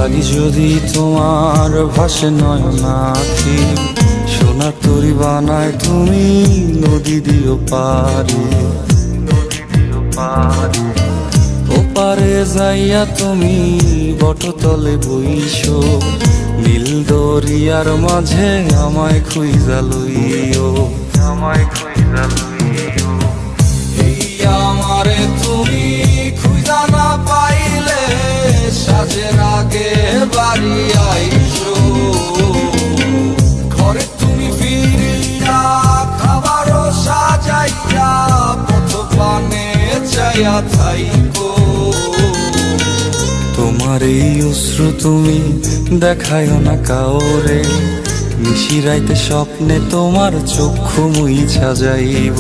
লাগি যদি তোমার ভাসে নয়নাখি, সোনার তরি বানায় তুমি নদী দিও পারে। ওপারে যাইয়া তুমি বটতলে বইসো, নীল দরিয়ার মাঝে আমায় খুঁজা লইও, আমায় খুঁজা লইও। এই আমারে তুমি খুঁজা না পাইলে সাজের আগে বাড়ি আইসো, ঘরে তুমি ফিরিয়া খাবারও সাজাইয়া পথ পানে চাইয়া থাইকো। তোমার এই অশ্রু তুমি দেখায়ও না কাউরে, নিশিরাইতে স্বপ্নে তোমার চক্ষু মুইছা যাইব।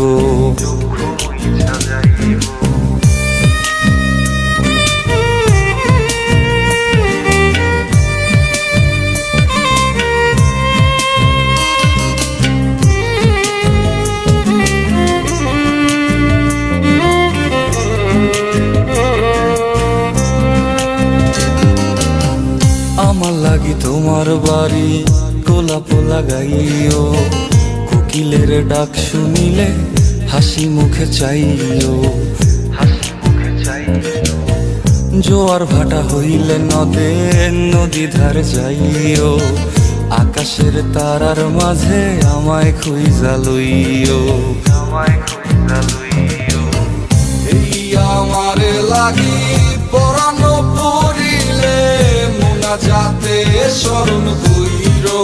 আমার লাগি তোমার বাড়ি গোলাপ লাগাইও, কোকিলের ডাক শুনিলে হাসি মুখে চাইও, হাসি মুখে চাইও। জোয়ার ভাটা হইলে নদে নদী ধারে যাইও, আকাশের তারার মাঝে আমায় খুঁজা লইও, আমায় খুঁজা লইও। এই আমারে লাগি পরানো পড়িলে যাতে স্মরণ কইরো,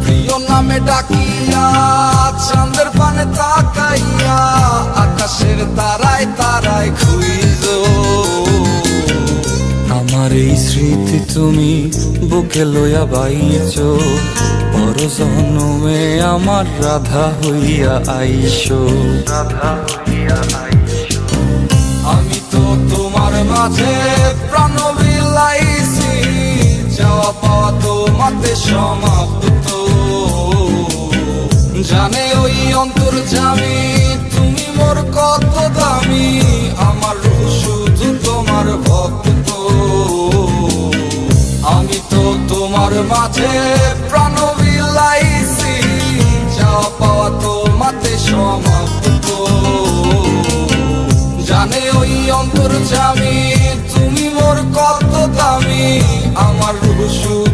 প্রিয় নামে ডাকিয়া চাঁদের পানে তাকাইয়া আকাশের তারায় তারায় খুঁজো। আমার এই স্মৃতি তুমি বুকে লইয়া বাইছো, বড় জন্মে আমার রাধা হইয়া আইসো, রাধা হইয়া আইসো। আমি তো তোমার মাঝে প্রাণ বিলাইছি, যাওয়া পাওয়া তোমাতে সমাপ্ত। জানে ওই অন্তর্যামী তুমি মোর কত দামি, আমার রূহ শুধু তোমার ভক্ত। আমি তো তোমার মাঝে প্রাণ বিলাইছি, যাওয়া পাওয়া তোমাতে সমাপ্ত। জানে ওই অন্তর্যামী তুমি মোর কত দামি, আমার রূহ শুধু